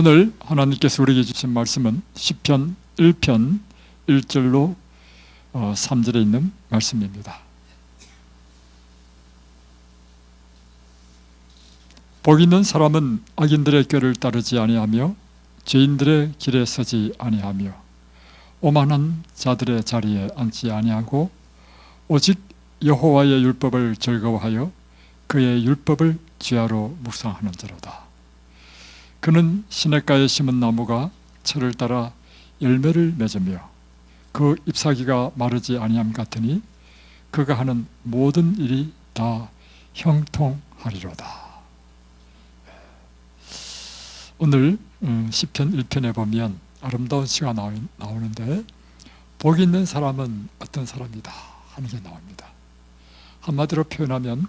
오늘 하나님께서 우리에게 주신 말씀은 시편 1편 1절로 3절에 있는 말씀입니다. 복 있는 사람은 악인들의 꾀를 따르지 아니하며 죄인들의 길에 서지 아니하며 오만한 자들의 자리에 앉지 아니하고 오직 여호와의 율법을 즐거워하여 그의 율법을 주야로 묵상하는 자로다. 그는 시냇가에 심은 나무가 철을 따라 열매를 맺으며 그 잎사귀가 마르지 아니함 같으니 그가 하는 모든 일이 다 형통하리로다. 오늘 시편 1편에 보면 아름다운 시가 나오는데 복 있는 사람은 어떤 사람이다 하는 게 나옵니다. 한마디로 표현하면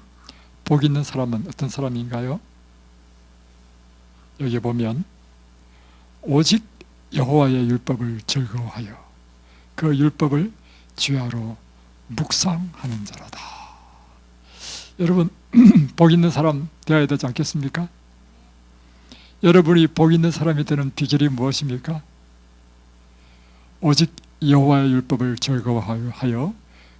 복 있는 사람은 어떤 사람인가요? 여기 보면 오직 여호와의 율법을 즐거워하여 그 율법을 주야로 묵상하는 자로다. 여러분 복 있는 사람 되어야 되지 않겠습니까? 여러분이 복 있는 사람이 되는 비결이 무엇입니까? 오직 여호와의 율법을 즐거워하여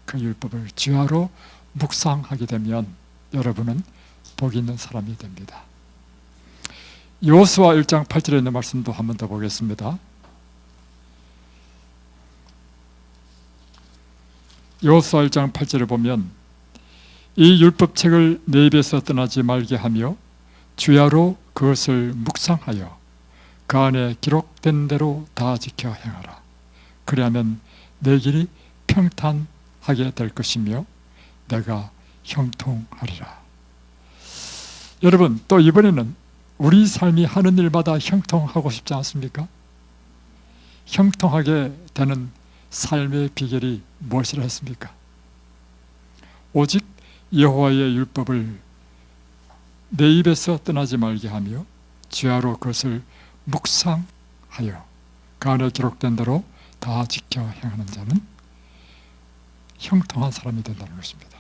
그 율법을 주야로 묵상하게 되면 여러분은 복 있는 사람이 됩니다. 여호수아 1장 8절에 있는 말씀도 한 번 더 보겠습니다. 여호수아 1장 8절에 보면 이 율법책을 내 입에서 떠나지 말게 하며 주야로 그것을 묵상하여 그 안에 기록된 대로 다 지켜 행하라. 그리하면 내 길이 평탄하게 될 것이며 내가 형통하리라. 여러분 또 이번에는 우리 삶이 하는 일마다 형통하고 싶지 않습니까? 형통하게 되는 삶의 비결이 무엇이라 했습니까? 오직 여호와의 율법을 내 입에서 떠나지 말게 하며 주야로 그것을 묵상하여 그 안에 기록된 대로 다 지켜 행하는 자는 형통한 사람이 된다는 것입니다.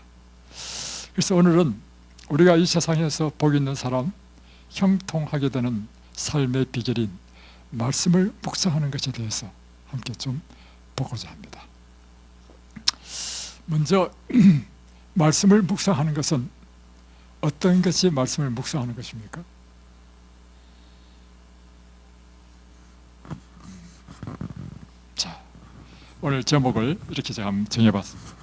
그래서 오늘은 우리가 이 세상에서 복 있는 사람, 형통하게 되는 삶의 비결인 말씀을 묵상하는 것에 대해서 함께 좀 보고자 합니다. 먼저 말씀을 묵상하는 것은 어떤 것이 말씀을 묵상하는 것입니까? 자, 오늘 제목을 이렇게 제가 한번 정해봤습니다.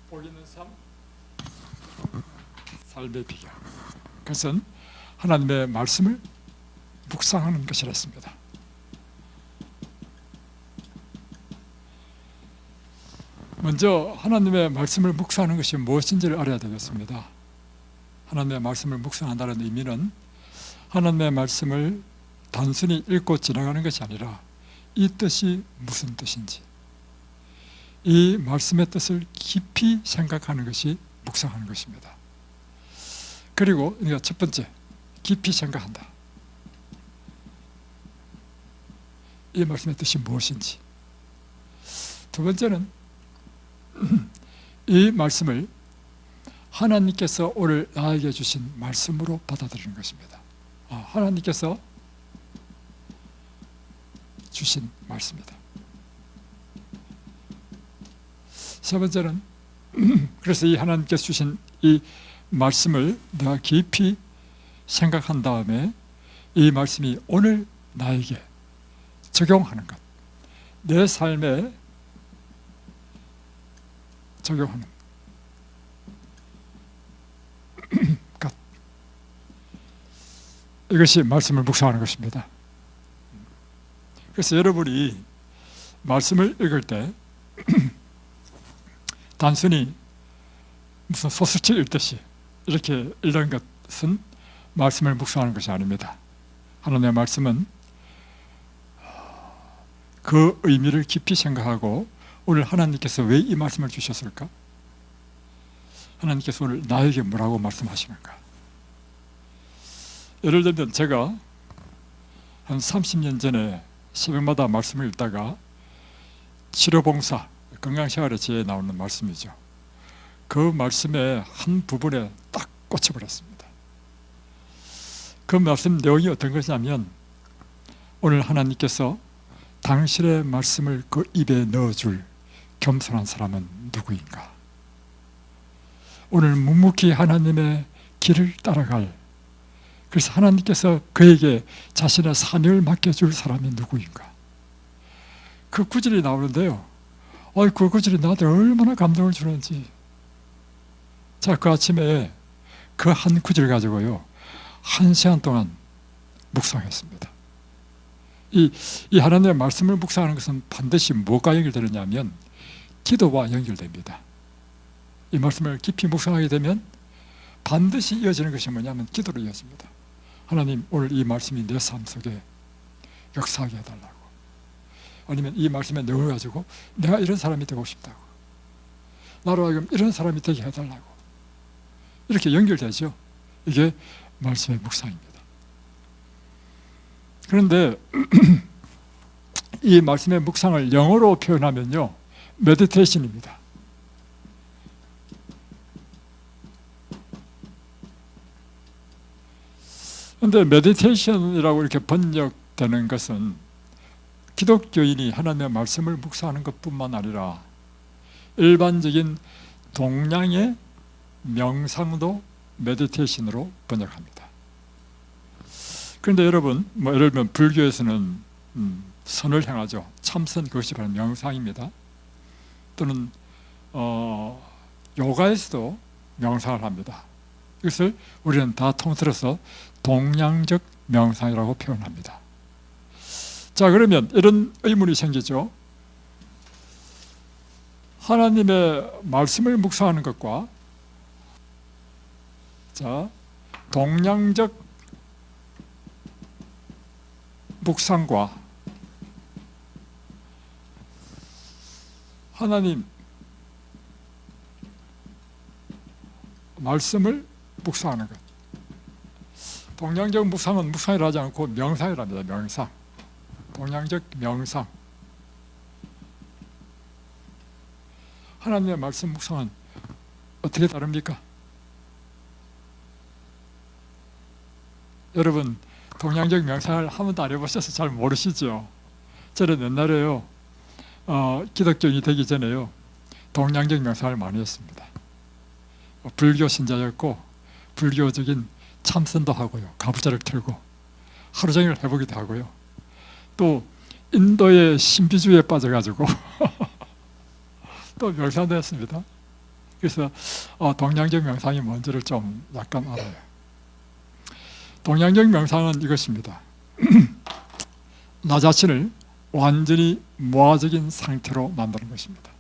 복 있는 삶, 삶의 비결. 그것은 하나님의 말씀을 묵상하는 것이라 했습니다. 먼저 하나님의 말씀을 묵상하는 것이 무엇인지를 알아야 되겠습니다. 하나님의 말씀을 묵상한다는 의미는 하나님의 말씀을 단순히 읽고 지나가는 것이 아니라 이 뜻이 무슨 뜻인지, 이 말씀의 뜻을 깊이 생각하는 것이 묵상하는 것입니다. 그리고 첫 번째, 깊이 생각한다. 이 말씀의 뜻이 무엇인지. 두 번째는 이 말씀을 하나님께서 오늘 나에게 주신 말씀으로 받아들이는 것입니다. 하나님께서 주신 말씀이다. 세 번째는 그래서 이 하나님께서 주신 이 말씀을 내가 깊이 생각한 다음에 이 말씀이 오늘 나에게 적용하는 것, 내 삶에 적용하는 것, 이것이 말씀을 묵상하는 것입니다. 그래서 여러분이 말씀을 읽을 때 단순히 무슨 소설책 읽듯이 이렇게 읽는 것은 말씀을 묵상하는 것이 아닙니다. 하나님의 말씀은 그 의미를 깊이 생각하고 오늘 하나님께서 왜 이 말씀을 주셨을까? 하나님께서 오늘 나에게 뭐라고 말씀하시는가? 예를 들면 제가 한 30년 전에 새벽마다 말씀을 읽다가 치료봉사, 건강생활의 지혜에 나오는 말씀이죠. 그 말씀의 한 부분에 딱 꽂혀버렸습니다. 그 말씀 내용이 어떤 것이냐면, 오늘 하나님께서 당신의 말씀을 그 입에 넣어줄 겸손한 사람은 누구인가? 오늘 묵묵히 하나님의 길을 따라갈, 그래서 하나님께서 그에게 자신의 사명을 맡겨줄 사람이 누구인가? 그 구절이 나오는데요, 그 구절이 나한테 얼마나 감동을 주는지. 자, 그 아침에 그 한 구절 가지고요 1시간 동안 묵상했습니다. 이 하나님의 말씀을 묵상하는 것은 반드시 뭐가 연결되느냐면 기도와 연결됩니다. 이 말씀을 깊이 묵상하게 되면 반드시 이어지는 것이 뭐냐면 기도로 이어집니다. 하나님, 오늘 이 말씀이 내 삶 속에 역사하게 해달라고, 아니면 이 말씀에 넣어가지고 내가 이런 사람이 되고 싶다고, 나로 하여금 이런 사람이 되게 해달라고, 이렇게 연결되죠. 이게 말씀의 묵상입니다. 그런데 이 말씀의 묵상을 영어로 표현하면요, 메디테이션입니다. 그런데 메디테이션이라고 이렇게 번역되는 것은 기독교인이 하나님의 말씀을 묵상하는 것뿐만 아니라 일반적인 동양의 명상도 메디테이션으로 번역합니다. 그런데 여러분, 예를 들면 불교에서는 선을 향하죠. 참선, 그것이 바로 명상입니다. 또는 요가에서도 명상을 합니다. 이것을 우리는 다 통틀어서 동양적 명상이라고 표현합니다. 자, 그러면 이런 의문이 생기죠. 하나님의 말씀을 묵상하는 것과 동양적 묵상과 하나님 말씀을 묵상하는 것. 동양적 묵상은 묵상이라 하지 않고 명상이라 합니다. 명상. 동양적 명상. 하나님의 말씀 묵상은 어떻게 다릅니까? 여러분, 동양적 명상을 한 번도 안 해보셔서 잘 모르시죠? 저는 옛날에요, 기독교인이 되기 전에요, 동양적 명상을 많이 했습니다. 불교 신자였고 불교적인 참선도 하고요, 가부좌를 틀고 하루 종일 해보기도 하고요, 또 인도의 신비주의에 빠져가지고 또 명상도 했습니다. 그래서 동양적 명상이 뭔지를 좀 약간 알아요. 동양적 명상은 이것입니다. 나 자신을 완전히 무아적인 상태로 만드는 것입니다.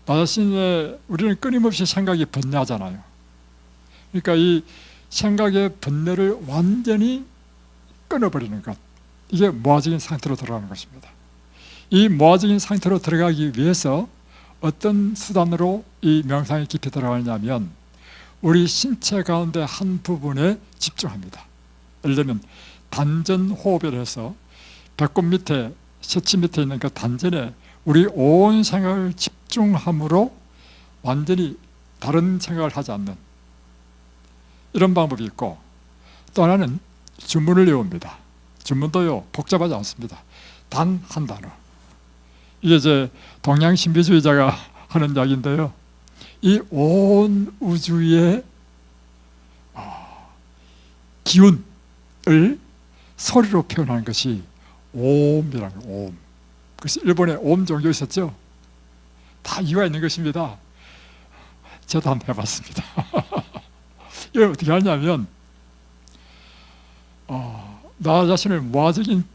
나 자신의, 우리는 끊임없이 생각이 번뇌하잖아요. 그러니까 이 생각의 번뇌를 완전히 끊어버리는 것, 이게 무아적인 상태로 들어가는 것입니다. 이 무아적인 상태로 들어가기 위해서 어떤 수단으로 이 명상에 깊이 들어가냐면 우리 신체 가운데 한 부분에 집중합니다. 예를 들면 단전 호흡을 해서 배꼽 밑에, 셔츠 밑에 있는 그 단전에 우리 온 생각을 집중함으로 완전히 다른 생각을 하지 않는 이런 방법이 있고, 또 하나는 주문을 외웁니다. 주문도요 복잡하지 않습니다. 단 한 단어. 이게 이제 동양 신비주의자가 하는 이야기인데요, 이 온 우주의 기운을 소리로 표현하는 것이 옴이라는 거예요. 옴. 그래서 일본에 옴 종교 있었죠. 다 이유가 있는 것입니다. 저도 한번 해봤습니다. 이걸 어떻게 하냐면 나 자신을 무아적인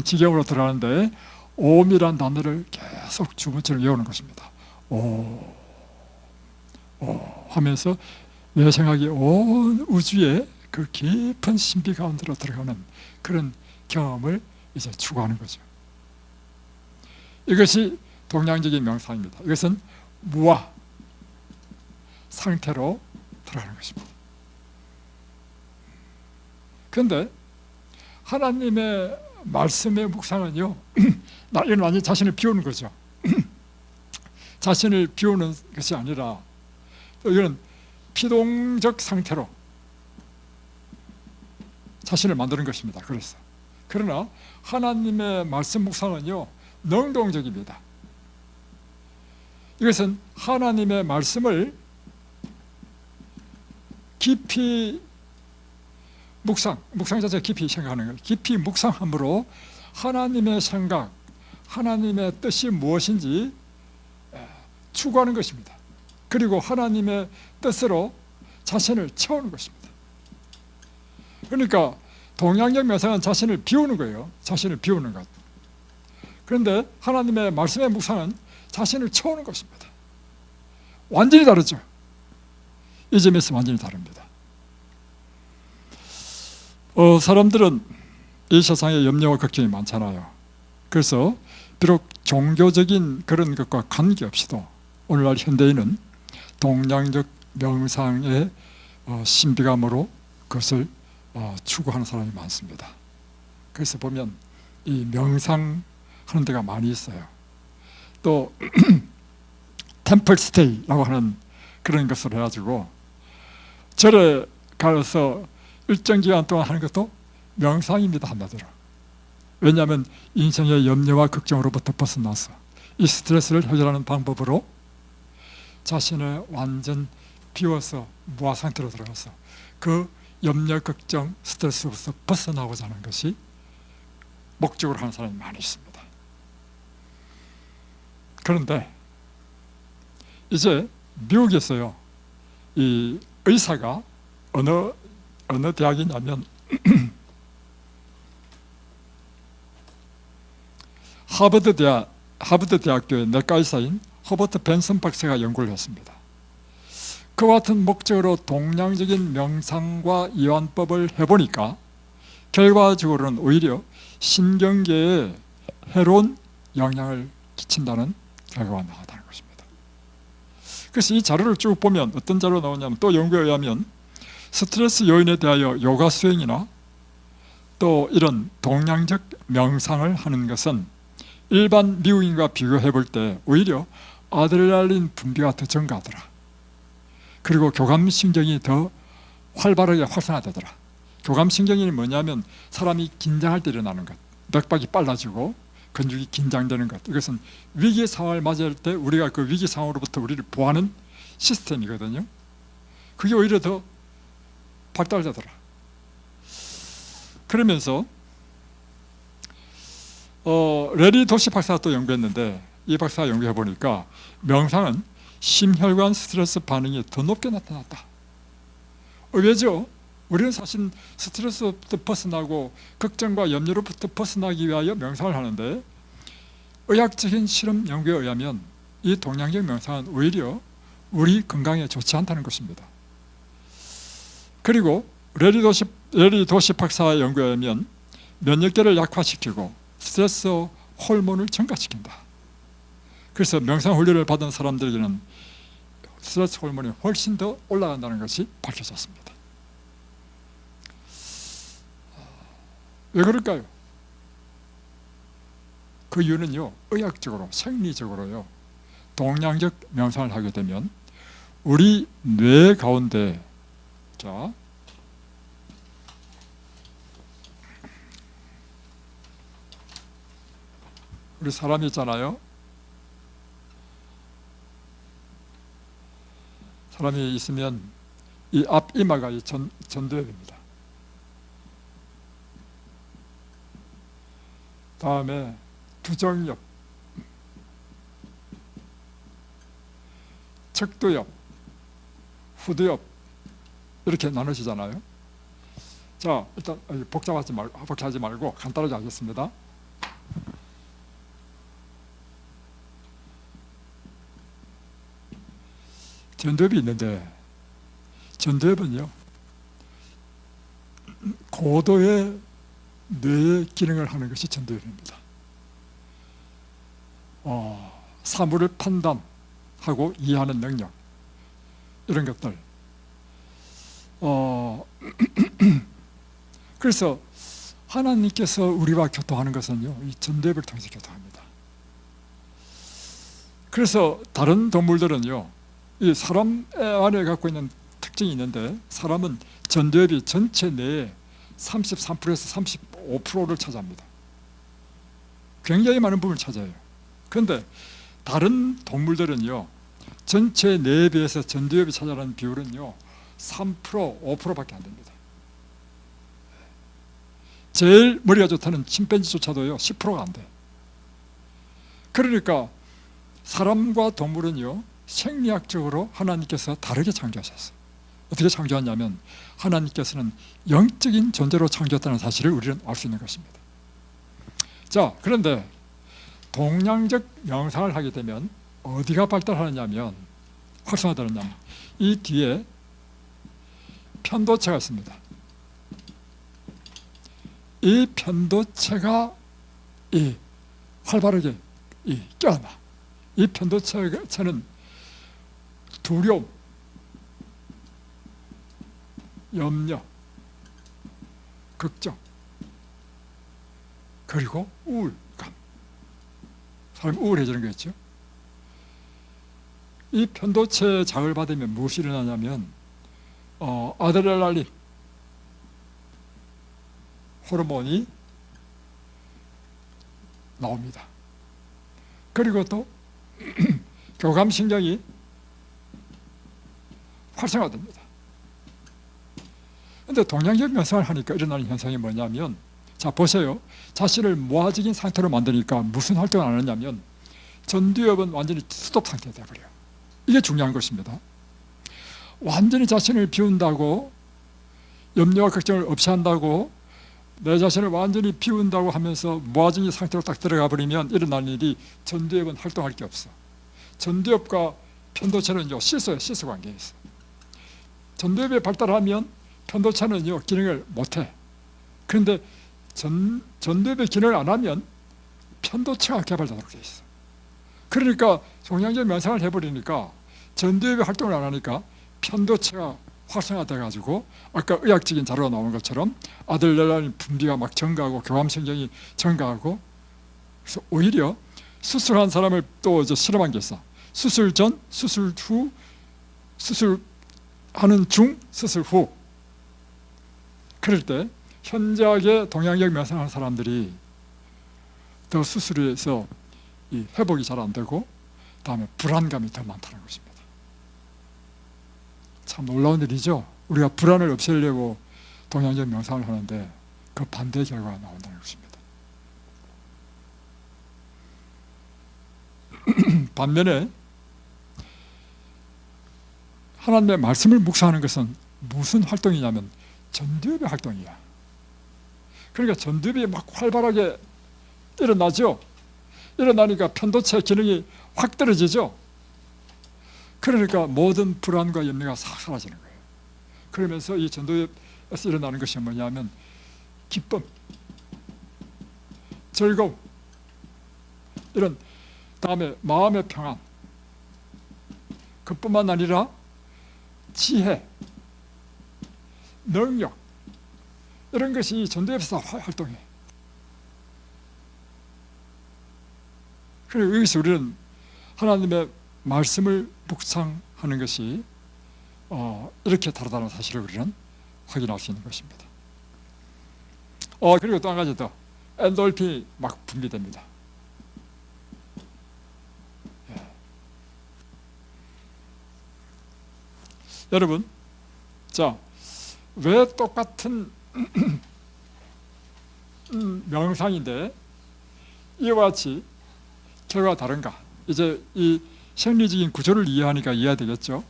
지경으로 들어가는데 옴이란 단어를 계속 주문처럼 외우는 것입니다. 오 하면서 내 생각이 온 우주의 그 깊은 신비 가운데로 들어가는 그런 경험을 이제 추구하는 거죠. 이것이 동양적인 명상입니다. 이것은 무아 상태로 들어가는 것입니다. 그런데 하나님의 말씀의 묵상은요, 이건 완전히 자신을 비우는 거죠. 자신을 비우는 것이 아니라 이건 피동적 상태로 자신을 만드는 것입니다. 그러나 하나님의 말씀 묵상은요, 능동적입니다. 이것은 하나님의 말씀을 깊이 묵상 자체가 깊이 생각하는 거예요. 깊이 묵상함으로 하나님의 생각, 하나님의 뜻이 무엇인지 추구하는 것입니다. 그리고 하나님의 뜻으로 자신을 채우는 것입니다. 그러니까 동양적 명상은 자신을 비우는 거예요. 자신을 비우는 것. 그런데 하나님의 말씀의 묵상은 자신을 채우는 것입니다. 완전히 다르죠. 이 점에서 완전히 다릅니다. 사람들은 이 세상에 염려와 걱정이 많잖아요. 그래서 비록 종교적인 그런 것과 관계없이도 오늘날 현대인은 동양적 명상의 신비감으로 그것을 추구하는 사람이 많습니다. 그래서 보면 이 명상하는 데가 많이 있어요. 또 템플 스테이라고 하는 그런 것을 해가지고 절에 가서 일정 기간 동안 하는 것도 명상입니다, 한마디로. 왜냐하면 인생의 염려와 걱정으로부터 벗어나서 이 스트레스를 해결하는 방법으로 자신을 완전 비워서 무아 상태로 들어가서 그 염려, 걱정, 스트레스로부터 벗어나고자 하는 것이 목적으로 하는 사람이 많이 있습니다. 그런데 이제 미국에서요, 이 의사가 어느 대학이냐면 하버드 대학교의 내과 의사인 허버트 벤슨 박사가 연구를 했습니다. 그와 같은 목적으로 동양적인 명상과 이완법을 해보니까 결과적으로는 오히려 신경계에 해로운 영향을 끼친다는 결과가 나왔다는 것입니다. 그래서 이 자료를 쭉 보면 어떤 자료가 나오냐면, 또 연구에 의하면 스트레스 요인에 대하여 요가 수행이나 또 이런 동양적 명상을 하는 것은 일반 미국인과 비교해 볼 때 오히려 아드레날린 분비가 더 증가하더라. 그리고 교감신경이 더 활발하게 활성화되더라. 교감신경이 뭐냐면 사람이 긴장할 때 일어나는 것, 맥박이 빨라지고 근육이 긴장되는 것, 이것은 위기 상황을 맞이할 때 우리가 그 위기 상황으로부터 우리를 보호하는 시스템이거든요. 그게 오히려 더 발달되더라. 그러면서 레리 도시 박사가 또 연구했는데, 이 박사가 연구해 보니까 명상은 심혈관 스트레스 반응이 더 높게 나타났다. 왜죠? 우리는 사실 스트레스부터 벗어나고 걱정과 염려로부터 벗어나기 위하여 명상을 하는데, 의학적인 실험 연구에 의하면 이 동양적 명상은 오히려 우리 건강에 좋지 않다는 것입니다. 그리고 레리 도시 박사의 연구에 의하면 면역계를 약화시키고 스트레스 호르몬을 증가시킨다. 그래서 명상 훈련을 받은 사람들에게는 스트레스 호르몬이 훨씬 더 올라간다는 것이 밝혀졌습니다. 왜 그럴까요? 그 이유는요, 의학적으로, 생리적으로요, 동양적 명상을 하게 되면 우리 뇌 가운데, 자, 우리 사람이 있잖아요. 사람이 있으면 이 앞이마가 전도해야 됩니다. 다음에 두정엽, 척두엽, 후두엽 이렇게 나누시잖아요. 자, 일단 복잡하지 말고 간단하게 하겠습니다. 전두엽이 있는데, 전두엽은요, 고도의 뇌의 기능을 하는 것이 전두엽입니다. 사물을 판단하고 이해하는 능력, 이런 것들. 그래서 하나님께서 우리와 교통하는 것은요, 이 전도엽을 통해서 교통합니다. 그래서 다른 동물들은요, 이 사람 안에 갖고 있는 특징이 있는데, 사람은 전도엽이 전체 내에 33%에서 35%를 차지합니다. 굉장히 많은 부분을 차지해요. 그런데 다른 동물들은요, 전체 뇌에 비해서 전두엽이 차지하는 비율은요 3%, 5%밖에 안 됩니다. 제일 머리가 좋다는 침팬지조차도요 10%가 안 돼. 그러니까 사람과 동물은요 생리학적으로 하나님께서 다르게 창조하셨어요. 어떻게 창조했냐면, 하나님께서는 영적인 존재로 창조했다는 사실을 우리는 알 수 있는 것입니다. 자, 그런데 동양적 명상을 하게 되면 어디가 발달하느냐면, 활성화되느냐면, 이 뒤에 편도체가 있습니다. 이 편도체가 활발하게 깨어나. 이 편도체는 두려움, 염려, 걱정, 그리고 우울감. 사람이 우울해지는 거겠죠. 이 편도체 자극을 받으면 무엇이 일어나냐면 아드레날린 호르몬이 나옵니다. 그리고 또 교감신경이 활성화됩니다. 그런데 동양적 명상을 하니까 일어나는 현상이 뭐냐면, 자 보세요. 자신을 무아적인 상태로 만드니까 무슨 활동을 안 하냐면, 전두엽은 완전히 스톱 상태가 되어버려요. 이게 중요한 것입니다. 완전히 자신을 비운다고, 염려와 걱정을 없이 한다고, 내 자신을 완전히 비운다고 하면서 무아적인 상태로 딱 들어가 버리면 일어나는 일이, 전두엽은 활동할 게 없어. 전두엽과 편도체는요 실소 관계에 있어. 전두엽이 발달하면 편도체는요 기능을 못해. 그런데 전두엽이 기능을 안 하면 편도체가 개발되도록 되어 있어. 그러니까 동양적 명상을 해버리니까 전두엽이 활동을 안 하니까 편도체가 활성화돼 가지고, 아까 의학적인 자료가 나오는 것처럼 아드레날린 분비가 막 증가하고 교감신경이 증가하고, 그래서 오히려 수술한 사람을 또 실험한 게 있어. 수술 전, 수술 후, 수술하는 중, 수술 후. 그럴 때 현저하게 동양적 명상하는 사람들이 더 수술에서 회복이 잘 안 되고, 다음에 불안감이 더 많다는 것입니다. 참 놀라운 일이죠. 우리가 불안을 없애려고 동양적 명상을 하는데 그 반대 결과가 나온다는 것입니다. 반면에 하나님의 말씀을 묵상하는 것은 무슨 활동이냐면 전두엽의 활동이야. 그러니까 전두엽이 막 활발하게 일어나죠. 일어나니까 편도체 기능이 확 떨어지죠. 그러니까 모든 불안과 염려가 싹 사라지는 거예요. 그러면서 이 전두엽에서 일어나는 것이 뭐냐면 기쁨, 즐거움, 이런, 다음에 마음의 평안, 그뿐만 아니라 지혜, 능력, 이런 것이 전두엽에서 활동해. 그리고 여기서 우리는 하나님의 말씀을 묵상하는 것이 이렇게 다르다는 사실을 우리는 확인할 수 있는 것입니다. 그리고 또 한 가지 더, 엔돌핀이 막 분비됩니다. 여러분, 자, 왜 똑같은 명상인데 이와 같이 결과가 다른가? 이제 이 생리적인 구조를 이해하니까 이해가 되겠죠?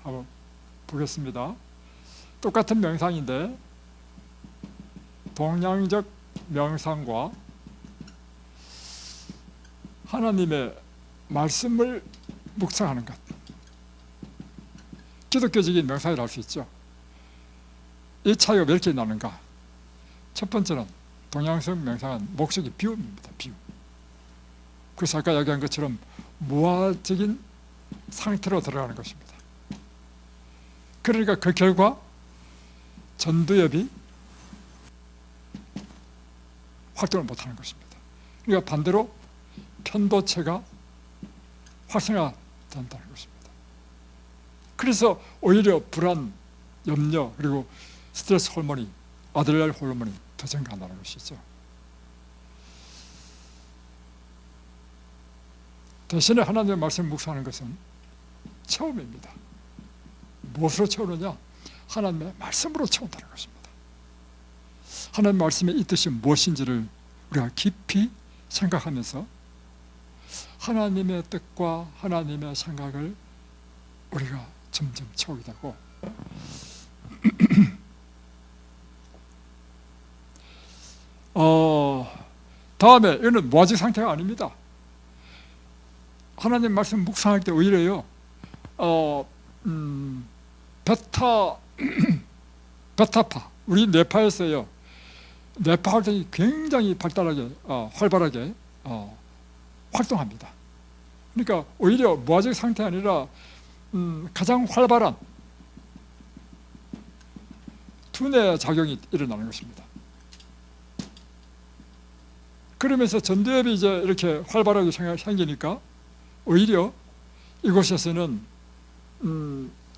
한번 보겠습니다. 똑같은 명상인데 동양적 명상과 하나님의 말씀을 묵상하는 것, 기독교적인 명상이라고 할 수 있죠. 이 차이가 몇 개 나는가? 첫 번째는 동양적 명상은 목적이 비움입니다. 비움. 그래서 아까 이야기한 것처럼 무아적인 상태로 들어가는 것입니다. 그러니까 그 결과 전두엽이 활동을 못하는 것입니다. 그러니까 반대로 편도체가 활성화된다는 것입니다. 그래서 오히려 불안, 염려, 그리고 스트레스 호르몬이, 아드레날 호르몬이 더 증가한다는 것이죠. 대신에 하나님의 말씀을 묵상하는 것은 체험입니다. 무엇으로 채우느냐? 하나님의 말씀으로 채운다는 것입니다. 하나님의 말씀의 이 뜻이 무엇인지를 우리가 깊이 생각하면서 하나님의 뜻과 하나님의 생각을 우리가 점점 채우게 되고, 다음에 이거는 무아직 상태가 아닙니다. 하나님 말씀 묵상할 때 오히려요, 베타파, 우리 뇌파에서요, 뇌파 활동이 굉장히 발달하게, 활발하게 활동합니다. 그러니까 오히려 무아직 상태 아니라 가장 활발한 두뇌 작용이 일어나는 것입니다. 그러면서 전두엽이 이제 이렇게 활발하게 생기니까 오히려 이곳에서는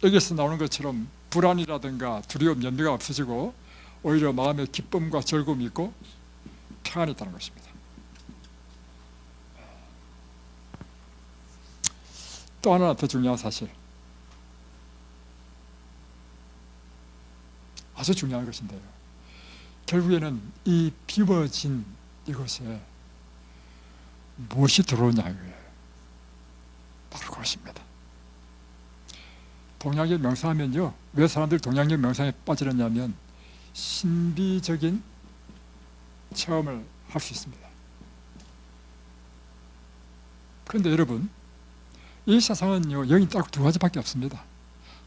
여기서 나오는 것처럼 불안이라든가 두려움, 연비가 없어지고 오히려 마음에 기쁨과 즐거움이 있고 평안이 있다는 것입니다. 또 하나 더 중요한 사실, 아주 중요한 것인데요, 결국에는 이 비워진 이곳에 무엇이 들어오냐고요. 바로 그것입니다. 동양적 명상하면요, 왜 사람들이 동양적 명상에 빠지느냐면 신비적인 체험을 할 수 있습니다. 그런데 여러분, 이 세상은요, 영이 딱 두 가지밖에 없습니다.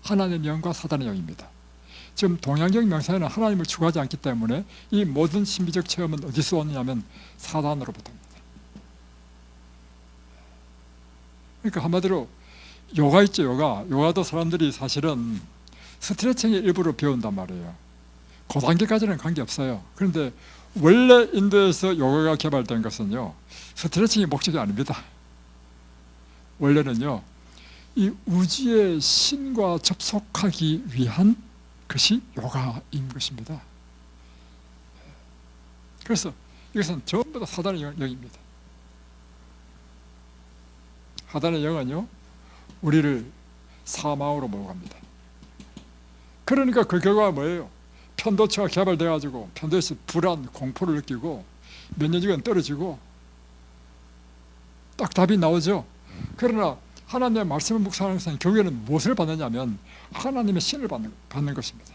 하나님의 영과 사단의 영입니다. 지금 동양적 명상에는 하나님을 추구하지 않기 때문에 이 모든 신비적 체험은 어디서 오느냐면 사단으로부터입니다. 그러니까 한마디로 요가 있죠, 요가도 사람들이 사실은 스트레칭의 일부로 배운단 말이에요. 그 단계까지는 관계없어요. 그런데 원래 인도에서 요가가 개발된 것은요, 스트레칭이 목적이 아닙니다. 원래는요, 이 우주의 신과 접속하기 위한 것이 요가인 것입니다. 그래서 이것은 전부 다 사단의 영입니다. 사단의 영은요, 우리를 사망으로 몰고 갑니다. 그러니까 그 결과가 뭐예요? 편도체가 개발돼 가지고 편도에서 불안, 공포를 느끼고 면역력은 떨어지고, 딱 답이 나오죠. 그러나 하나님의 말씀을 묵상하는 것은 결국에는 무엇을 받느냐면 하나님의 신을 받는 것입니다.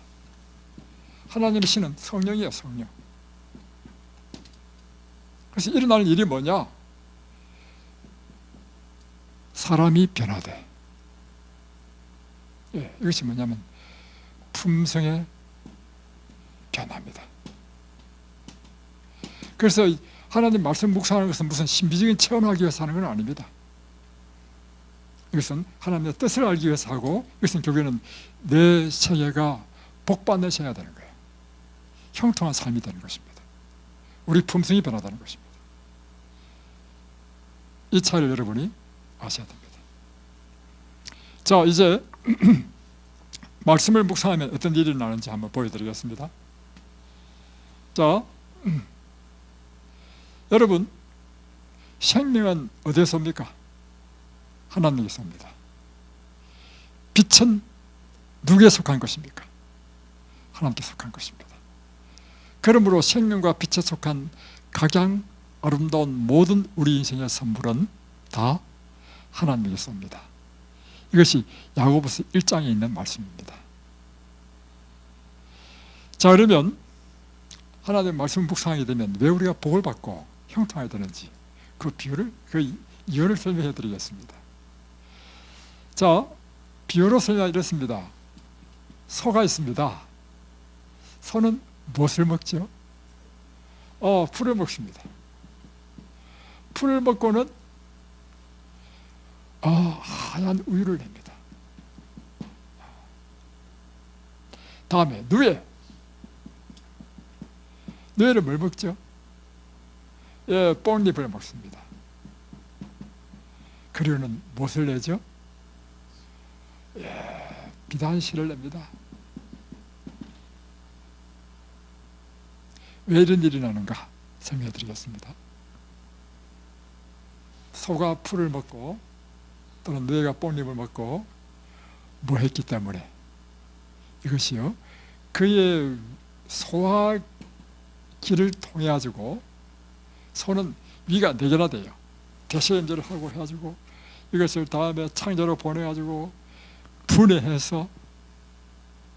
하나님의 신은 성령이에요, 성령. 그래서 일어나는 일이 뭐냐? 사람이 변화돼. 예, 이것이 뭐냐면 품성의 변화입니다. 그래서 하나님 말씀 묵상하는 것은 무슨 신비적인 체험을 하기 위해서 하는 건 아닙니다. 이것은 하나님의 뜻을 알기 위해서 하고, 이것은 결국에는 내 세계가 복받는 세계가 되는 거예요. 형통한 삶이 되는 것입니다. 우리 품성이 변화되는 것입니다. 이 차이를 여러분이 아셔야 됩니다. 자, 이제 말씀을 묵상하면 어떤 일이 나는지 한번 보여드리겠습니다. 자, 여러분, 생명은 어디에서 옵니까? 하나님께서 옵니다. 빛은 누구에 속한 것입니까? 하나님께 속한 것입니다. 그러므로 생명과 빛에 속한 가장 아름다운 모든 우리 인생의 선물은 다 하나님께서 옵니다. 이것이 야고보서 1장에 있는 말씀입니다. 자, 그러면 하나님의 말씀 묵상하게 되면 왜 우리가 복을 받고 형통하게 되는지 그 이유를 설명해 드리겠습니다. 자, 비유로 설명해 이렇습니다. 소가 있습니다. 소는 무엇을 먹죠? 풀을 먹습니다. 풀을 먹고는 하얀 우유를 냅니다. 다음에 누에는 뭘 먹죠? 예, 뽕잎을 먹습니다. 그리고는 무엇을 내죠? 예, 비단실을 냅니다. 왜 이런 일이 나는가 설명해 드리겠습니다. 소가 풀을 먹고 또는 뇌가 뽕잎을 먹고 뭐 했기 때문에, 이것이요, 그의 소화기를 통해 가지고 소는 위가 4개나 돼요. 대소염제를 하고 해가지고 이것을 다음에 창자로 보내가지고 분해해서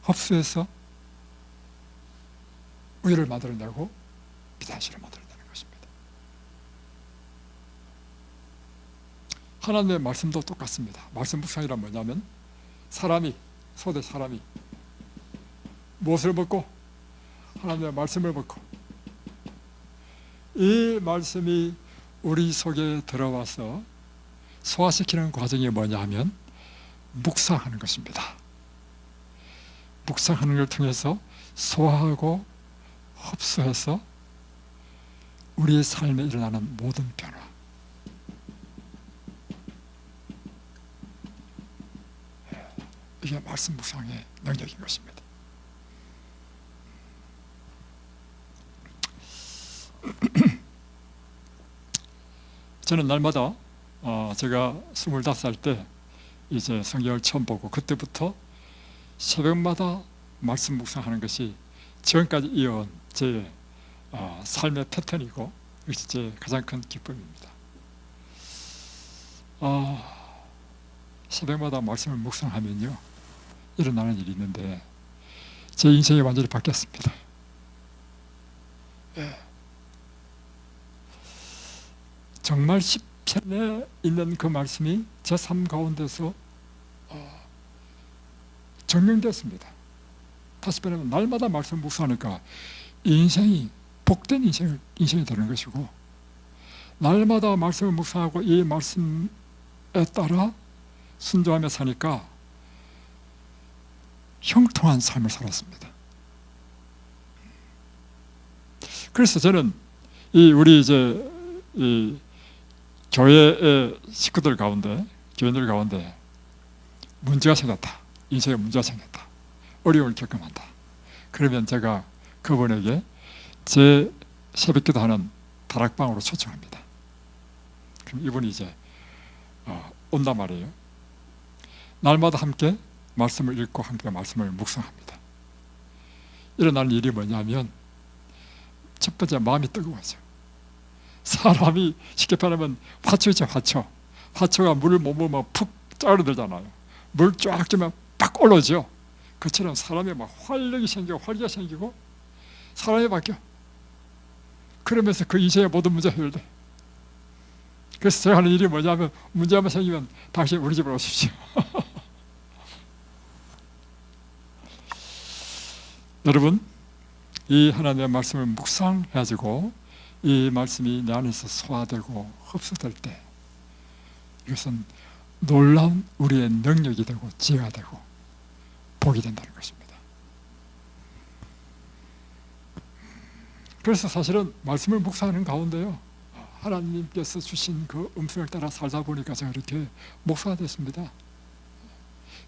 흡수해서 우유를 만들어내고 비단실을 만들어내는 것입니다. 하나님의 말씀도 똑같습니다. 말씀 묵상이란 뭐냐면, 소대 사람이 무엇을 먹고? 하나님의 말씀을 먹고, 이 말씀이 우리 속에 들어와서 소화시키는 과정이 뭐냐 하면 묵상하는 것입니다. 묵상하는 걸 통해서 소화하고 흡수해서 우리의 삶에 일어나는 모든 변화, 이게 말씀 묵상의 능력인 것입니다. 저는 날마다 제가 25살 때 이제 성경을 처음 보고 그때부터 새벽마다 말씀 묵상하는 것이 지금까지 이어온 제 삶의 패턴이고, 이것이 제 가장 큰 기쁨입니다. 새벽마다 말씀을 묵상하면요, 일어나는 일이 있는데 제 인생이 완전히 바뀌었습니다. 예. 정말 10편에 있는 그 말씀이 제 삶 가운데서 적용되었습니다. 다시 말하면 날마다 말씀 묵상하니까 인생이 복된 인생이 되는 것이고, 날마다 말씀을 묵상하고 이 말씀에 따라 순종하며 사니까 형통한 삶을 살았습니다. 그래서 저는 우리 이 교회의 식구들 가운데, 교인들 가운데 문제가 생겼다, 인생에 문제가 생겼다, 어려움을 겪어간다, 그러면 제가 그분에게 제 새벽기도 하는 다락방으로 초청합니다. 그럼 이분이 이제 온단 말이에요. 날마다 함께 말씀을 읽고 함께 말씀을 묵상합니다. 일어나는 일이 뭐냐면, 첫 번째 마음이 뜨거워져. 사람이 쉽게 말하면 화초죠, 화초. 화초가 물을 못 먹으면 푹 짜르들잖아요. 물 쫙 주면 팍 올라오죠. 그처럼 사람이 막 활력이 생기고 활기가 생기고 사람이 바뀌어. 그러면서 그 인생의 모든 문제가 해결돼. 그래서 제가 하는 일이 뭐냐면, 문제만 생기면 당신 우리 집으로 오십시오. 여러분, 이 하나님의 말씀을 묵상해가지고 이 말씀이 내 안에서 소화되고 흡수될 때, 이것은 놀라운 우리의 능력이 되고 지혜가 되고 복이 된다는 것입니다. 그래서 사실은 말씀을 묵상하는 가운데요, 하나님께서 주신 그 음성을 따라 살다 보니까 제가 이렇게 목사가 됐습니다.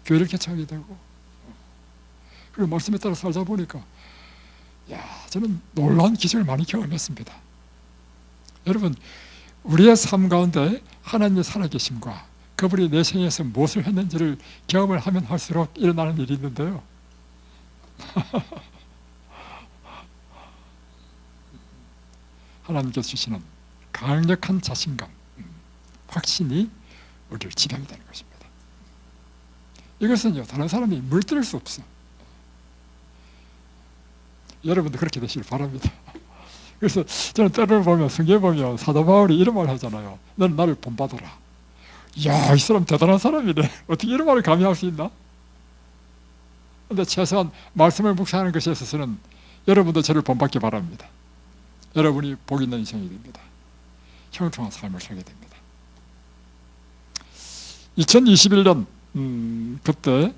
교회를 개척하게 되고, 그리고 말씀에 따라 살다 보니까 저는 놀라운 기적을 많이 경험했습니다. 여러분, 우리의 삶 가운데 하나님의 살아계심과 그분이 내 생에서 무엇을 했는지를 경험을 하면 할수록 일어나는 일이 있는데요, 하나님께서 주시는 강력한 자신감, 확신이 우리를 지배하게 되는 것입니다. 이것은요, 다른 사람이 물들일 수 없어. 여러분도 그렇게 되시길 바랍니다. 그래서 저는 때를 보면, 성경에 보면 사도 바울이 이런 말을 하잖아요. 너는 나를 본받아라. 이야, 이 사람 대단한 사람이네. 어떻게 이런 말을 감히 할 수 있나? 그런데 최소한 말씀을 묵상하는 것에 있어서는 여러분도 저를 본받기 바랍니다. 여러분이 복 있는 인생이 됩니다. 형통한 삶을 살게 됩니다. 2021년 그때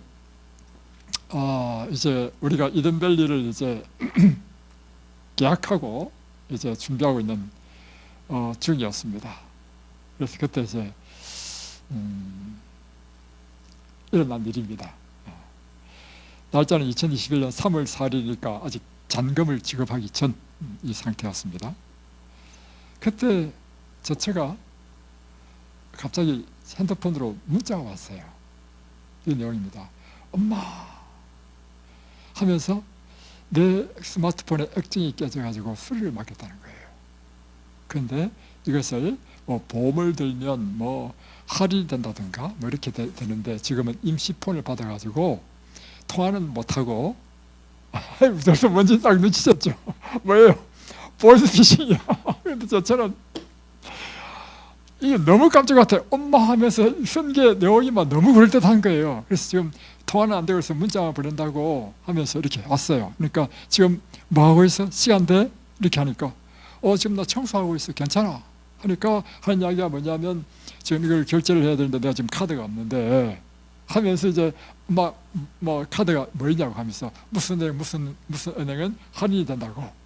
이제 우리가 이든밸리를 이제 계약하고 이제 준비하고 있는 중이었습니다. 그래서 그때 이제 일어난 일입니다. 날짜는 2021년 3월 4일이니까 아직 잔금을 지급하기 전 이 상태였습니다. 그때 저 처가 갑자기 핸드폰으로 문자가 왔어요. 이 내용입니다. 엄마 하면서 내 스마트폰에 액정이 깨져가지고 수리를 맡겼다는 거예요. 그런데 이것을 뭐 보험을 들면 뭐 할인이 된다든가 뭐 이렇게 되는데 지금은 임시폰을 받아가지고 통화는 못하고 그래서 뭔지 딱 눈치챘죠. 뭐예요? 보이스피싱이야. 그런데 저는 이게 너무 깜짝 같아요. 엄마 하면서 쓴 게 내용이 막 너무 그럴듯한 거예요. 그래서 지금 통화는 안 되고 있어 문자만 보낸다고 하면서 이렇게 왔어요. 그러니까 지금 뭐 하고 있어? 시간 돼? 이렇게 하니까 지금 나 청소하고 있어. 괜찮아? 하니까 하는 이야기가 뭐냐면 지금 이걸 결제를 해야 되는데 내가 지금 카드가 없는데 하면서 이제 뭐 카드가 뭐 있냐고 하면서 무슨 은행은 할인이 된다고.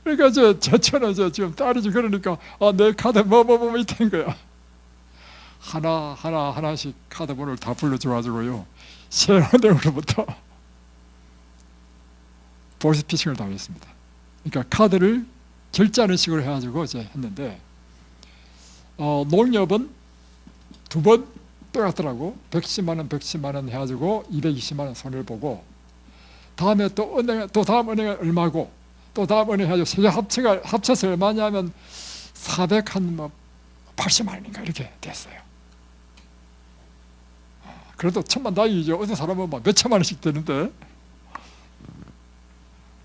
그러니까 제 처는 지금 딸이 그러니까 내 카드 뭐 있다는 거야. 하나씩 카드 번호를 다 불러줘가지고요 새 은행으로부터 보이스피싱을 당했습니다. 그러니까 카드를 결제하는 식으로 해가지고 이제 했는데 농협은 2번 빼갔더라고. 110만 원 해가지고 220만 원 손해를 보고 다음에 또 다음 은행은 얼마고 또 다음 은행 해가지고 세개 합쳐서 얼마냐면 480만 원인가 이렇게 됐어요. 그래도 천만 다행이죠. 어떤 사람은 막 몇천만 원씩 되는데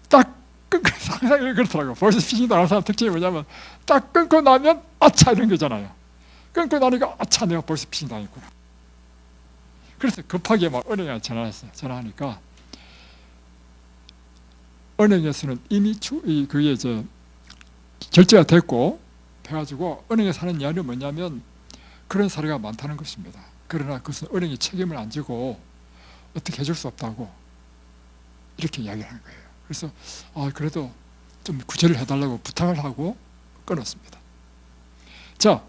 딱 끊고 항상 그렇더라고. 보이스피싱 당하는 사람 특징이 뭐냐면 딱 끊고 나면 아차 이런 거잖아요. 끊고 나니까 아차 내가 보이스피싱 당했구나. 그래서 급하게 막 은행에 전화했어요. 전화하니까 은행에서는 이미 그게 이제 결제가 됐고 해가지고 은행에서 하는 이야기는 뭐냐면 그런 사례가 많다는 것입니다. 그러나 그것은 은행이 책임을 안 지고 어떻게 해줄 수 없다고 이렇게 이야기를 하는 거예요. 그래서 그래도 좀 구제를 해달라고 부탁을 하고 끊었습니다. 자,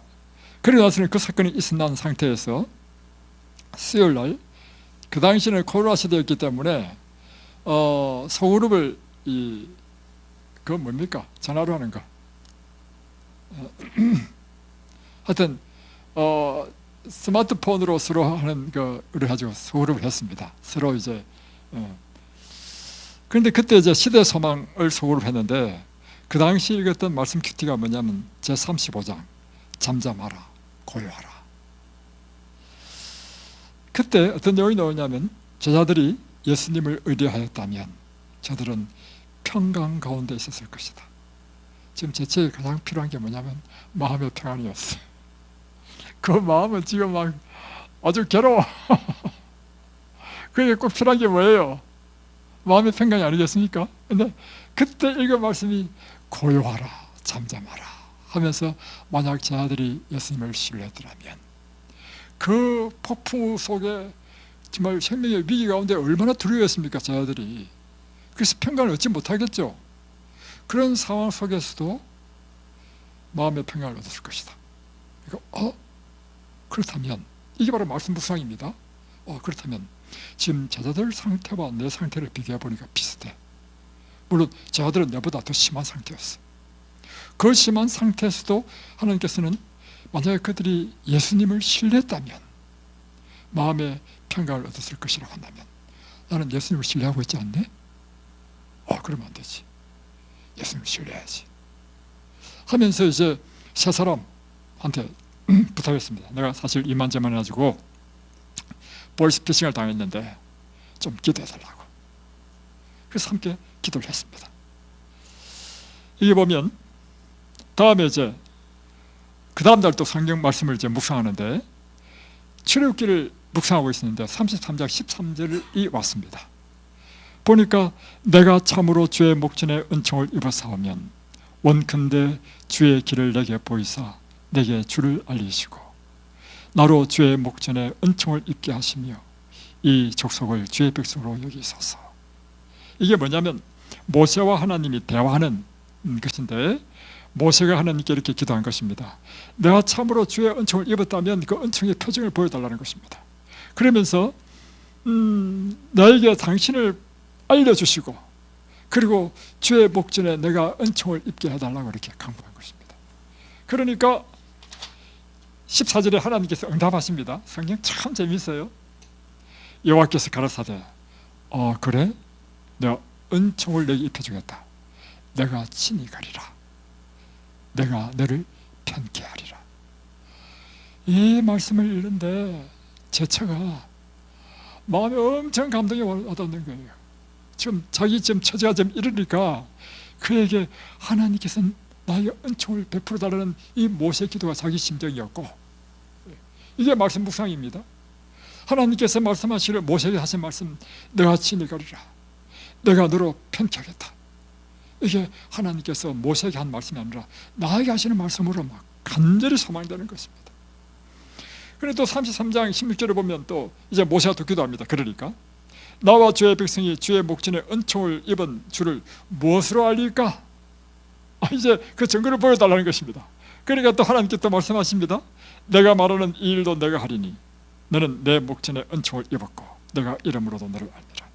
그러고 나서는 그 사건이 있어난 상태에서 수요일날 그 당시에는 코로나 시대였기 때문에 소그룹을 그건 뭡니까? 전화로 하는 거. 하여튼 스마트폰으로 서로 하는 거를 가지고 소그룹을 했습니다. 서로 이제 그런데 그때 이제 시대 소망을 소그룹 했는데 그 당시 읽었던 말씀 큐티가 뭐냐면 제35장 잠잠하라 고요하라. 그때 어떤 내용이 나오냐면 제자들이 예수님을 의뢰하였다면 저들은 평강 가운데 있었을 것이다. 지금 제 책에 가장 필요한 게 뭐냐면 마음의 평안이었어. 그 마음은 지금 막 아주 괴로워. 그게 꼭 필요한 게 뭐예요? 마음의 평강이 아니겠습니까? 근데 그때 읽은 말씀이 고요하라 잠잠하라 하면서 만약 제자들이 예수님을 신뢰했더라면 그 폭풍 속에 정말 생명의 위기 가운데 얼마나 두려워했습니까 제자들이. 그래서 평강을 얻지 못하겠죠. 그런 상황 속에서도 마음의 평강을 얻었을 것이다. 그러니까 그렇다면 이게 바로 말씀 묵상입니다. 그렇다면 지금 제자들 상태와 내 상태를 비교해 보니까 비슷해. 물론 제자들은 내보다 더 심한 상태였어. 그 심한 상태에서도 하나님께서는 만약에 그들이 예수님을 신뢰했다면 마음의 평강을 얻었을 것이라고 한다면 나는 예수님을 신뢰하고 있지 않네? 그러면 안 되지. 예수님을 신뢰해야지 하면서 이제 세 사람한테 부탁했습니다. 내가 사실 이만저만 해가지고 보이스피싱을 당했는데 좀 기도해달라고. 그래서 함께 기도를 했습니다. 이게 보면 다음에 이제 그 다음 날 또 성경 말씀을 이제 묵상하는데 출애굽기를 묵상하고 있었는데 33장 13절이 왔습니다. 보니까 내가 참으로 주의 목전에 은총을 입어사오면 원컨대 주의 길을 내게 보이사 내게 주를 알리시고 나로 주의 목전에 은총을 입게 하시며 이 족속을 주의 백성으로 여기소서. 이게 뭐냐면 모세와 하나님이 대화하는 것인데 모세가 하나님께 이렇게 기도한 것입니다. 내가 참으로 주의 은총을 입었다면 그 은총의 표정을 보여달라는 것입니다. 그러면서 나에게 당신을 알려주시고 그리고 주의 목전에 내가 은총을 입게 해달라고 이렇게 강구한 것입니다. 그러니까 14절에 하나님께서 응답하십니다. 성경 참 재미있어요. 여호와께서 가라사대 그래? 내가 은총을 내게 입혀주겠다. 내가 친히 가리라. 내가 너를 편케 하리라. 이 말씀을 읽는데 제처가 마음에 엄청 감동이 와닿는 거예요. 지금 처지가 좀 이르니까 그에게 하나님께서 나의 은총을 베풀어 달라는 이 모세의 기도가 자기 심정이었고, 이게 말씀 묵상입니다. 하나님께서 말씀하시는 모세에게 하신 말씀, 내가 친히 가리라. 내가 너로 편케 하겠다. 이게 하나님께서 모세에게 한 말씀이 아니라 나에게 하시는 말씀으로 막 간절히 소망되는 것입니다. 그런데 또 33장 16절에 보면 또 이제 모세가 또 기도합니다. 그러니까 나와 주의 백성이 주의 목전에 은총을 입은 주를 무엇으로 알릴까? 이제 그 증거를 보여달라는 것입니다. 그러니까 또 하나님께 또 말씀하십니다. 내가 말하는 이 일도 내가 하리니 너는 내 목전에 은총을 입었고 내가 이름으로도 너를 알리라.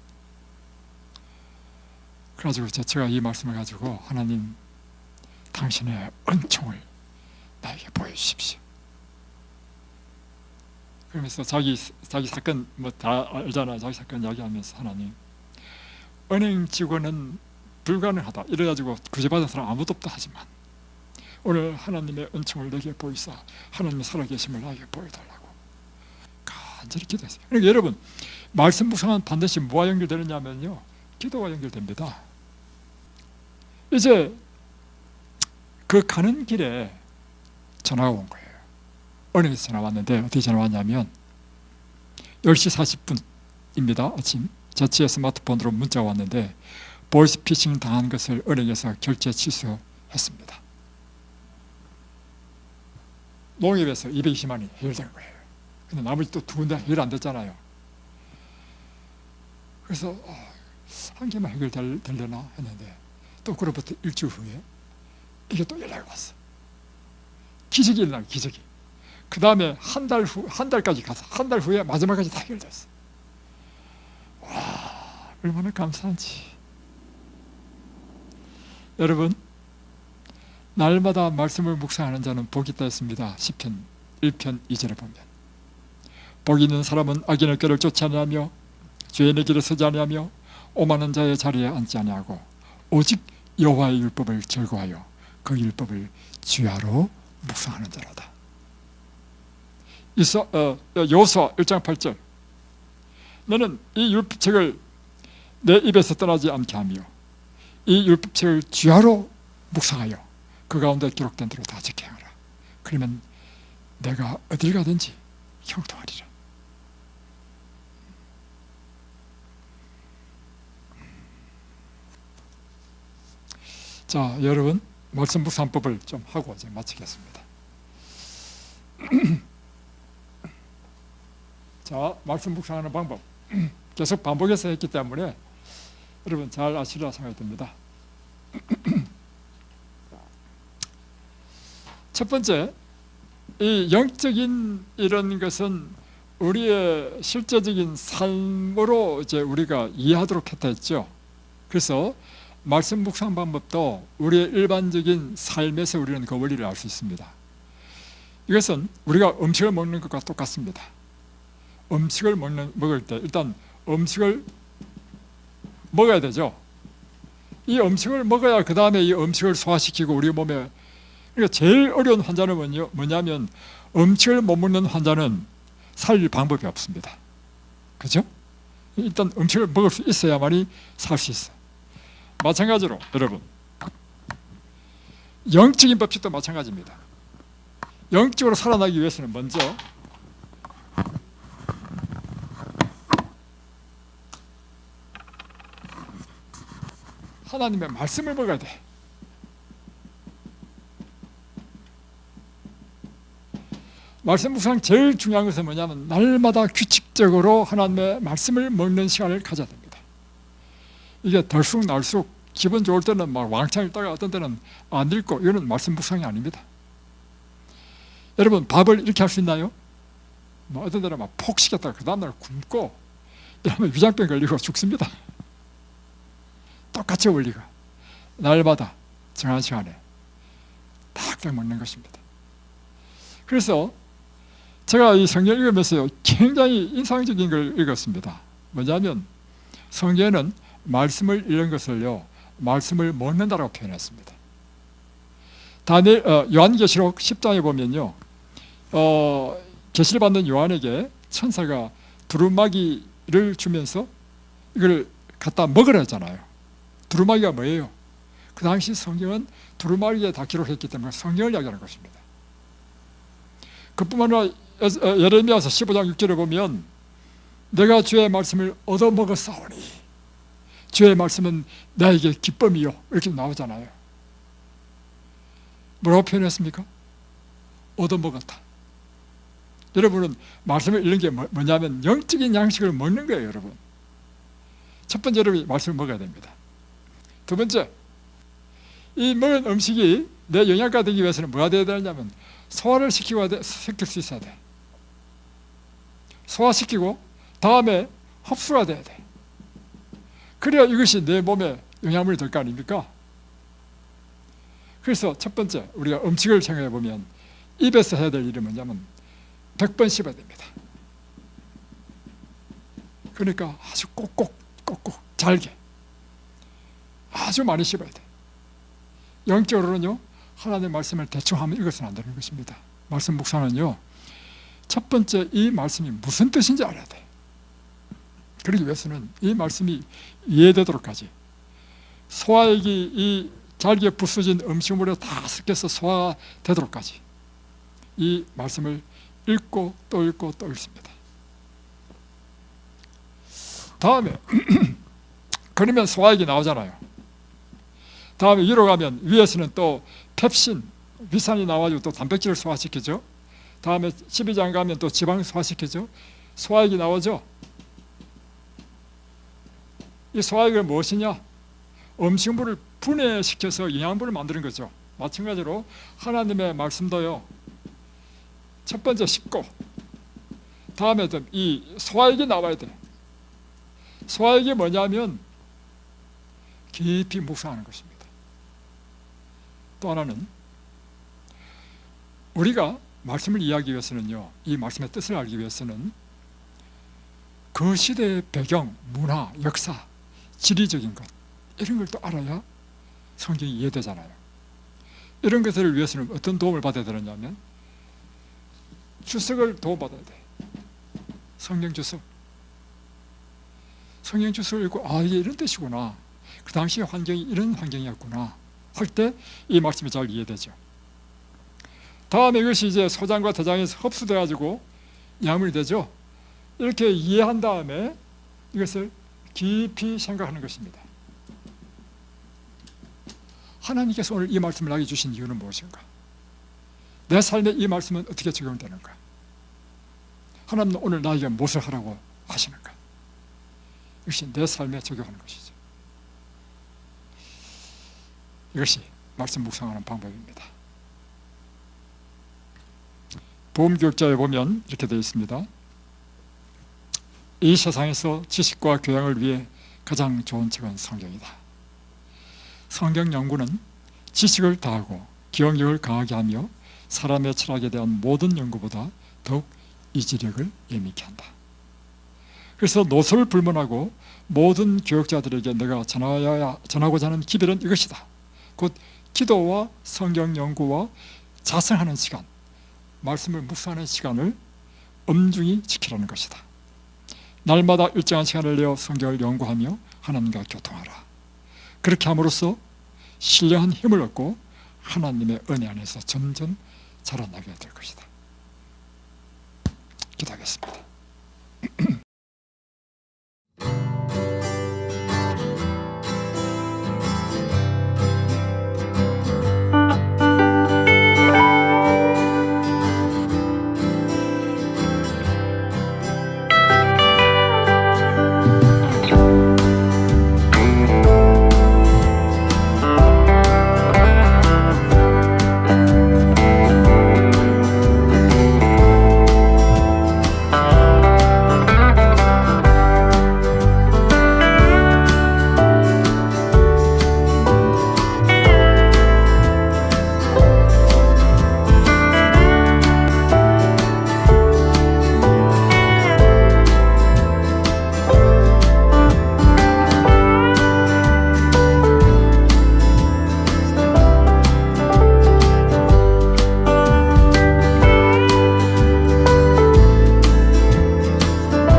그래가지고 제가 이 말씀을 가지고 하나님 당신의 은총을 나에게 보여주십시오. 그러면서 자기 사건 뭐 다 알잖아. 자기 사건 이야기하면서 하나님 은행 직원은 불가능하다 이래가지고 구제받은 사람 아무도 없다 하지만 오늘 하나님의 은총을 내게 보이사 하나님의 살아계심을 나에게 보여달라고 간절히 기도했어요. 그러니까 여러분 말씀 묵상은 반드시 뭐와 연결되느냐면요, 기도와 연결됩니다. 이제 그 가는 길에 전화가 온 거예요. 은행에서 전화 왔는데 어떻게 전화 왔냐면 10시 40분입니다. 아침 자취의 스마트폰으로 문자가 왔는데 보이스피싱 당한 것을 은행에서 결제 취소했습니다. 농협에서 220만 원이 해결된 거예요. 근데 나머지 또 두 군데 해결 안 됐잖아요. 그래서 한 개만 해결되려나 했는데 또 그로부터 일주일 후에 이게 또 연락이 왔어. 기적이 일어나요. 기적이. 그 다음에 한 달까지 가서 한 달 후에 마지막까지 다 해결됐어. 와, 얼마나 감사한지. 여러분, 날마다 말씀을 묵상하는 자는 복이 있다 했습니다. 시편 1편 2절에 보면 복이 있는 사람은 악인의 꾀를 쫓지 아니하며 죄인의 길에 서지 아니하며 오만한 자의 자리에 앉지 아니하고 오직 여호와의 율법을 즐거워하여 그 율법을 주야로 묵상하는 자라다. 여호수아 1장 8절 너는 이 율법책을 내 입에서 떠나지 않게 하며 이 율법책을 주야로 묵상하여 그 가운데 기록된 대로 다 지켜 행하라. 그러면 내가 어딜 가든지 형통하리라. 자, 여러분 말씀 묵상법을 좀 하고 이제 마치겠습니다. 자, 말씀 묵상하는 방법 계속 반복해서 했기 때문에 여러분 잘 아시리라 생각이 듭니다. 첫 번째, 이 영적인 이런 것은 우리의 실제적인 삶으로 이제 우리가 이해하도록 했다 했죠. 그래서 말씀 묵상 방법도 우리의 일반적인 삶에서 우리는 그 원리를 알 수 있습니다. 이것은 우리가 음식을 먹는 것과 똑같습니다. 음식을 먹을 때 일단 음식을 먹어야 되죠. 이 음식을 먹어야 그 다음에 이 음식을 소화시키고 우리 몸에, 그러니까 제일 어려운 환자는 뭐냐면 음식을 못 먹는 환자는 살 방법이 없습니다. 그죠? 일단 음식을 먹을 수 있어야만이 살 수 있어. 마찬가지로 여러분 영적인 법칙도 마찬가지입니다. 영적으로 살아나기 위해서는 먼저 하나님의 말씀을 먹어야 돼. 말씀 묵상 제일 중요한 것은 뭐냐면 날마다 규칙적으로 하나님의 말씀을 먹는 시간을 가져야 됩니다. 이게 덜쑥날쑥 기분 좋을 때는 막 왕창 읽다가 어떤 때는 안 읽고, 이거는 말씀 묵상이 아닙니다. 여러분, 밥을 이렇게 할 수 있나요? 뭐 어떤 때는 막 폭 시켰다가 그 다음날 굶고 이러면 위장병 걸리고 죽습니다. 똑같이 원리가 날마다 정한 시간에 딱 먹는 것입니다. 그래서 제가 이 성경 읽으면서 굉장히 인상적인 걸 읽었습니다. 뭐냐면 성경에는 말씀을 읽는 것을요, 말씀을 먹는다라고 표현했습니다. 요한계시록 10장에 보면요, 계시를 받는 요한에게 천사가 두루마기를 주면서 이걸 갖다 먹으라 했잖아요. 두루마기가 뭐예요? 그 당시 성경은 두루마기에 다 기록했기 때문에 성경을 이야기하는 것입니다. 그뿐만 아니라 예레미야서 15장 6절에 보면 내가 주의 말씀을 얻어먹었사오니 주의 말씀은 나에게 기쁨이요, 이렇게 나오잖아요. 뭐라고 표현했습니까? 얻어먹었다. 여러분은 말씀을 읽는 게 뭐냐면 영적인 양식을 먹는 거예요. 여러분, 첫 번째 여러분이 말씀을 먹어야 됩니다. 두 번째, 이 먹은 음식이 내 영양가 되기 위해서는 뭐가 되어야 되냐면 소화를 시킬 수 있어야 돼. 소화시키고 다음에 흡수가 돼야 돼. 그래야 이것이 내 몸에 영양분이 될 거 아닙니까? 그래서 첫 번째, 우리가 음식을 생각해 보면 입에서 해야 될 일이 뭐냐면 100번 씹어야 됩니다. 그러니까 아주 꼭꼭 잘게 아주 많이 씹어야 돼. 영적으로는요, 하나님의 말씀을 대충 하면 이것은 안 되는 것입니다. 말씀 묵상은요, 첫 번째 이 말씀이 무슨 뜻인지 알아야 돼. 그러기 위해서는 이 말씀이 이해되도록까지 소화액이 이 잘게 부서진 음식물에 다 섞여서 소화가 되도록까지 이 말씀을 읽고 또 읽고 또 읽습니다. 다음에 그러면 소화액이 나오잖아요. 다음에 위로 가면 위에서는 또 펩신, 위산이 나와가지고 또 단백질을 소화시키죠. 다음에 12장 가면 또 지방 소화시키죠. 소화액이 나오죠. 이 소화액은 무엇이냐? 음식물을 분해시켜서 영양분을 만드는 거죠. 마찬가지로 하나님의 말씀도요, 첫 번째 씹고 다음에 이 소화액이 나와야 돼. 소화액이 뭐냐면 깊이 묵상하는 것입니다. 또 하나는 우리가 말씀을 이해하기 위해서는요, 이 말씀의 뜻을 알기 위해서는 그 시대의 배경, 문화, 역사, 지리적인 것, 이런 걸 또 알아야 성경이 이해되잖아요. 이런 것들을 위해서는 어떤 도움을 받아야 되느냐면 주석을 도움받아야 돼. 성경 주석. 성경 주석을 읽고 이게 이런 뜻이구나, 그 당시 환경이 이런 환경이었구나 할 때 이 말씀이 잘 이해되죠. 다음에 이것이 이제 소장과 대장에서 흡수돼 가지고 양분이 되죠. 이렇게 이해한 다음에 이것을 깊이 생각하는 것입니다. 하나님께서 오늘 이 말씀을 나에게 주신 이유는 무엇인가? 내 삶에 이 말씀은 어떻게 적용되는가? 하나님은 오늘 나에게 무엇을 하라고 하시는가? 이것이 내 삶에 적용하는 것이죠. 이것이 말씀 묵상하는 방법입니다. 보험교육자에 보면 이렇게 되어 있습니다. 이 세상에서 지식과 교양을 위해 가장 좋은 책은 성경이다. 성경 연구는 지식을 더하고 기억력을 강하게 하며 사람의 철학에 대한 모든 연구보다 더욱 이지력을 예민케 한다. 그래서 노설을 불문하고 모든 교육자들에게 내가 전하고자 하는 기별은 이것이다. 곧 기도와 성경 연구와 자성하는 시간, 말씀을 묵상하는 시간을 엄중히 지키라는 것이다. 날마다 일정한 시간을 내어 성경을 연구하며 하나님과 교통하라. 그렇게 함으로써 신령한 힘을 얻고 하나님의 은혜 안에서 점점 자라나게 될 것이다. 기도하겠습니다.